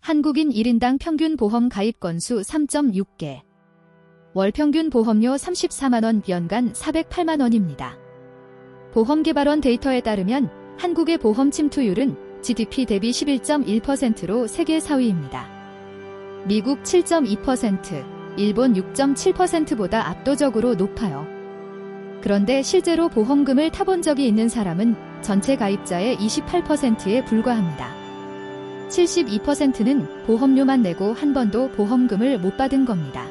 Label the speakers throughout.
Speaker 1: 한국인 1인당 평균 보험 가입 건수 3.6개. 월 평균 보험료 34만원, 연간 408만원입니다. 보험개발원 데이터에 따르면 한국의 보험 침투율은 GDP 대비 11.1%로 세계 4위입니다. 미국 7.2%, 일본 6.7%보다 압도적으로 높아요. 그런데 실제로 보험금을 타본 적이 있는 사람은 전체 가입자의 28%에 불과합니다. 72%는 보험료만 내고 한 번도 보험금을 못 받은 겁니다.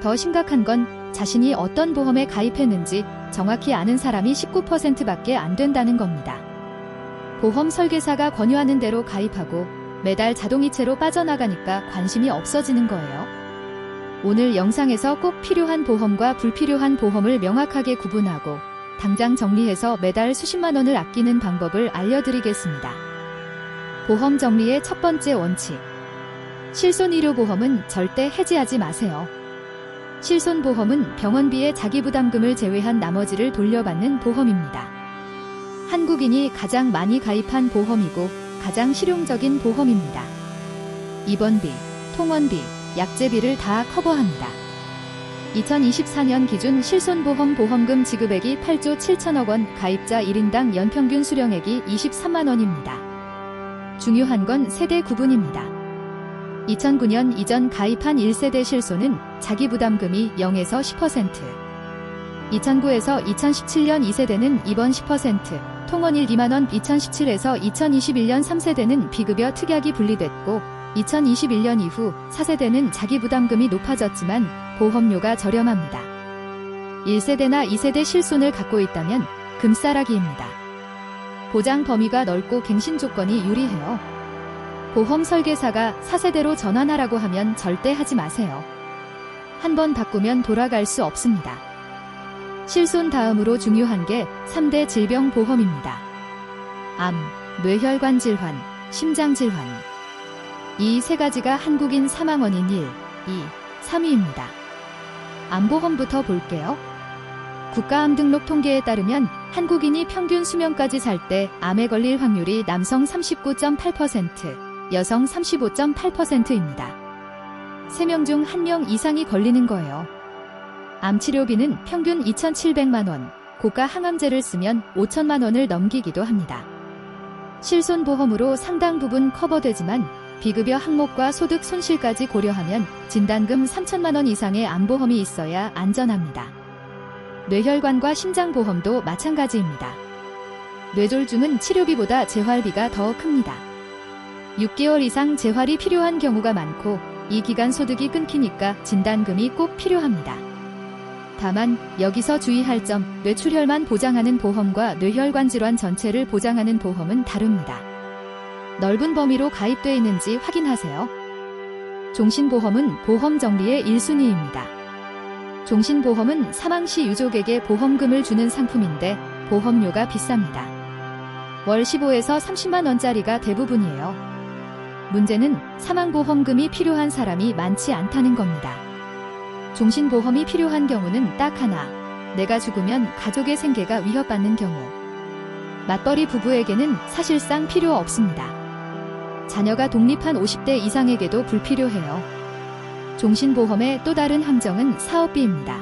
Speaker 1: 더 심각한 건 자신이 어떤 보험에 가입했는지 정확히 아는 사람이 19%밖에 안 된다는 겁니다. 보험 설계사가 권유하는 대로 가입하고 매달 자동이체로 빠져나가니까 관심이 없어지는 거예요. 오늘 영상에서 꼭 필요한 보험과 불필요한 보험을 명확하게 구분하고 당장 정리해서 매달 수십만 원을 아끼는 방법을 알려드리겠습니다. 보험 정리의 첫 번째 원칙. 실손의료보험은 절대 해지하지 마세요. 실손보험은 병원비의 자기부담금을 제외한 나머지를 돌려받는 보험입니다. 한국인이 가장 많이 가입한 보험이고 가장 실용적인 보험입니다. 입원비, 통원비, 약제비를 다 커버합니다. 2024년 기준 실손보험 보험금 지급액이 8조 7천억 원, 가입자 1인당 연평균 수령액이 23만 원입니다. 중요한 건 세대 구분입니다. 2009년 이전 가입한 1세대 실손은 자기부담금이 0에서 10%, 2009에서 2017년 2세대는 입원 10%, 통원 1, 2만원, 2017에서 2021년 3세대는 비급여 특약이 분리됐고 2021년 이후 4세대는 자기부담금이 높아졌지만 보험료가 저렴합니다. 1세대나 2세대 실손을 갖고 있다면 금싸라기입니다. 보장 범위가 넓고 갱신 조건이 유리해요. 보험 설계사가 4세대로 전환하라고 하면 절대 하지 마세요. 한번 바꾸면 돌아갈 수 없습니다. 실손 다음으로 중요한 게 3대 질병보험입니다. 암, 뇌혈관 질환, 심장 질환. 이 세 가지가 한국인 사망 원인 1, 2, 3위입니다. 암보험부터 볼게요. 국가암 등록 통계에 따르면 한국인이 평균 수명까지 살 때 암에 걸릴 확률이 남성 39.8%, 여성 35.8%입니다. 3명 중 1명 이상이 걸리는 거예요. 암 치료비는 평균 2,700만 원, 고가 항암제를 쓰면 5천만 원을 넘기기도 합니다. 실손보험으로 상당 부분 커버되지만 비급여 항목과 소득 손실까지 고려하면 진단금 3천만 원 이상의 암보험이 있어야 안전합니다. 뇌혈관과 심장보험도 마찬가지입니다. 뇌졸중은 치료비보다 재활비가 더 큽니다. 6개월 이상 재활이 필요한 경우가 많고 이 기간 소득이 끊기니까 진단금이 꼭 필요합니다. 다만 여기서 주의할 점, 뇌출혈만 보장하는 보험과 뇌혈관 질환 전체를 보장하는 보험은 다릅니다. 넓은 범위로 가입되어 있는지 확인하세요. 종신보험은 보험 정리의 1순위입니다. 종신보험은 사망 시 유족에게 보험금을 주는 상품인데 보험료가 비쌉니다. 월 15에서 30만 원짜리가 대부분이에요. 문제는 사망보험금이 필요한 사람이 많지 않다는 겁니다. 종신보험이 필요한 경우는 딱 하나, 내가 죽으면 가족의 생계가 위협받는 경우. 맞벌이 부부에게는 사실상 필요 없습니다. 자녀가 독립한 50대 이상에게도 불필요해요. 종신보험의 또 다른 함정은 사업비입니다.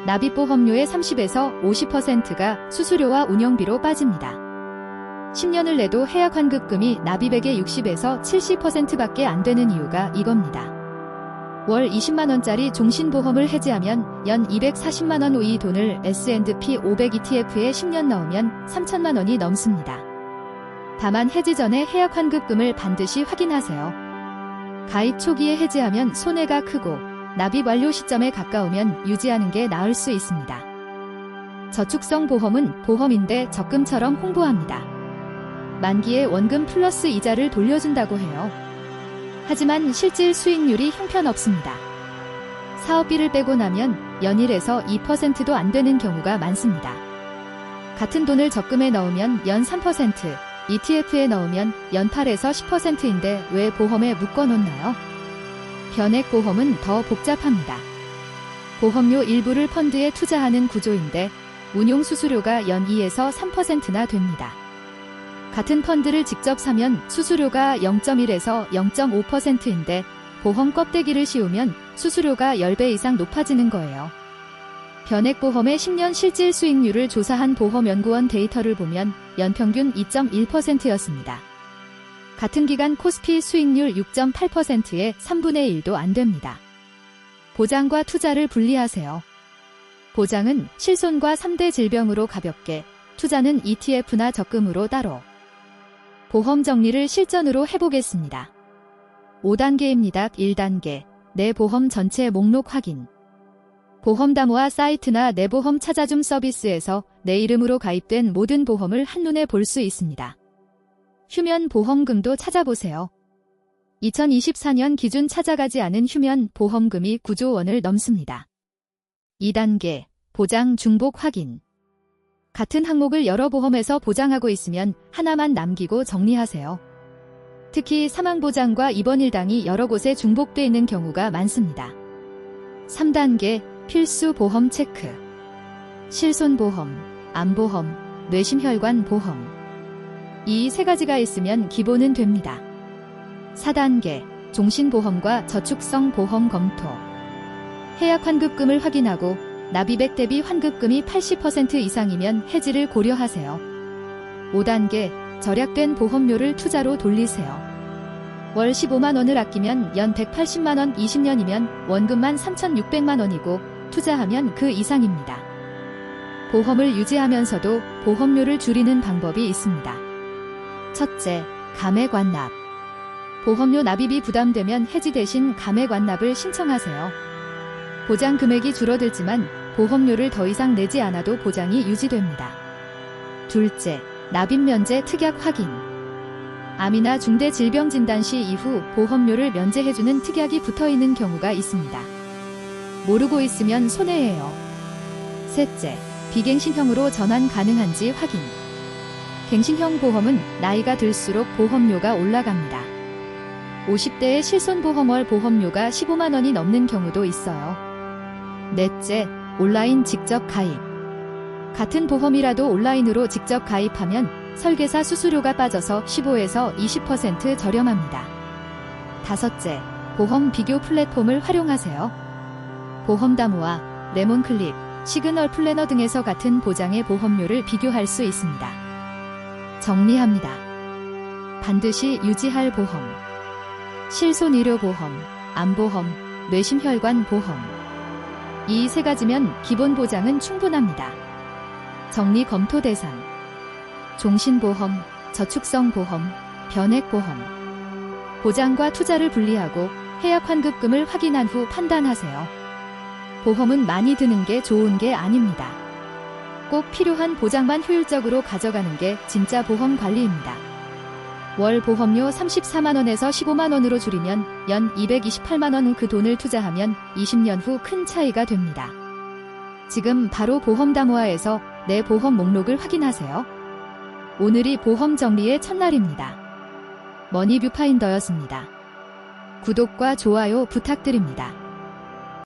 Speaker 1: 납입보험료의 30에서 50%가 수수료와 운영비로 빠집니다. 10년을 내도 해약환급금이 납입액의 60에서 70%밖에 안 되는 이유가 이겁니다. 월 20만 원짜리 종신보험을 해지하면 연 240만 원 이 돈을 S&P 500 ETF에 10년 넣으면 3천만 원이 넘습니다. 다만 해지 전에 해약환급금을 반드시 확인하세요. 가입 초기에 해지하면 손해가 크고 납입 완료 시점에 가까우면 유지하는 게 나을 수 있습니다. 저축성 보험은 보험인데 적금처럼 홍보합니다. 만기에 원금 플러스 이자를 돌려준다고 해요. 하지만 실질 수익률이 형편없습니다. 사업비를 빼고 나면 연 1에서 2%도 안 되는 경우가 많습니다. 같은 돈을 적금에 넣으면 연 3%, ETF에 넣으면 연 8에서 10%인데 왜 보험에 묶어놓나요? 변액보험은 더 복잡합니다. 보험료 일부를 펀드에 투자하는 구조인데 운용 수수료가 연 2에서 3%나 됩니다. 같은 펀드를 직접 사면 수수료가 0.1에서 0.5%인데 보험 껍데기를 씌우면 수수료가 10배 이상 높아지는 거예요. 변액보험의 10년 실질 수익률을 조사한 보험연구원 데이터를 보면 연평균 2.1%였습니다. 같은 기간 코스피 수익률 6.8%의 3분의 1도 안 됩니다. 보장과 투자를 분리하세요. 보장은 실손과 3대 질병으로 가볍게, 투자는 ETF나 적금으로 따로. 보험 정리를 실전으로 해보겠습니다. 5단계입니다. 1단계, 내 보험 전체 목록 확인. 보험담화 사이트나 내 보험 찾아줌 서비스에서 내 이름으로 가입된 모든 보험을 한눈에 볼 수 있습니다. 휴면 보험금도 찾아보세요. 2024년 기준 찾아가지 않은 휴면 보험금이 9조 원을 넘습니다. 2단계, 보장 중복 확인. 같은 항목을 여러 보험에서 보장하고 있으면 하나만 남기고 정리하세요. 특히 사망보장과 입원일당이 여러 곳에 중복돼 있는 경우가 많습니다. 3단계, 필수 보험 체크. 실손보험, 암보험, 뇌심혈관 보험. 이 세 가지가 있으면 기본은 됩니다. 4단계, 종신보험과 저축성 보험 검토. 해약 환급금을 확인하고 납입액 대비 환급금이 80% 이상이면 해지를 고려하세요. 5단계, 절약된 보험료를 투자로 돌리세요. 월 15만원을 아끼면 연 180만원 20년이면 원금만 3,600만원이고 투자하면 그 이상입니다. 보험을 유지하면서도 보험료를 줄이는 방법이 있습니다. 첫째, 감액 완납. 보험료 납입이 부담되면 해지 대신 감액 완납을 신청하세요. 보장 금액이 줄어들지만 보험료를 더 이상 내지 않아도 보장이 유지됩니다. 둘째, 납입 면제 특약 확인. 암이나 중대 질병 진단 시 이후 보험료를 면제해주는 특약이 붙어있는 경우가 있습니다. 모르고 있으면 손해예요. 셋째, 비갱신형으로 전환 가능한지 확인. 갱신형 보험은 나이가 들수록 보험료가 올라갑니다. 50대의 실손보험월 보험료가 15만원이 넘는 경우도 있어요. 넷째, 온라인 직접 가입. 같은 보험이라도 온라인으로 직접 가입하면 설계사 수수료가 빠져서 15에서 20% 저렴합니다. 다섯째, 보험 비교 플랫폼을 활용하세요. 보험담화, 레몬클립, 시그널 플래너 등에서 같은 보장의 보험료를 비교할 수 있습니다. 정리합니다. 반드시 유지할 보험. 실손의료보험, 암보험, 뇌심혈관 보험. 이 세 가지면 기본 보장은 충분합니다. 정리 검토 대상. 종신보험, 저축성보험, 변액보험. 보장과 투자를 분리하고 해약 환급금을 확인한 후 판단하세요. 보험은 많이 드는 게 좋은 게 아닙니다. 꼭 필요한 보장만 효율적으로 가져가는 게 진짜 보험 관리입니다. 월 보험료 34만원에서 15만원으로 줄이면 연 228만원 그 돈을 투자하면 20년 후 큰 차이가 됩니다. 지금 바로 보험담화에서 내 보험 목록을 확인하세요. 오늘이 보험 정리의 첫날입니다. 머니뷰파인더였습니다. 구독과 좋아요 부탁드립니다.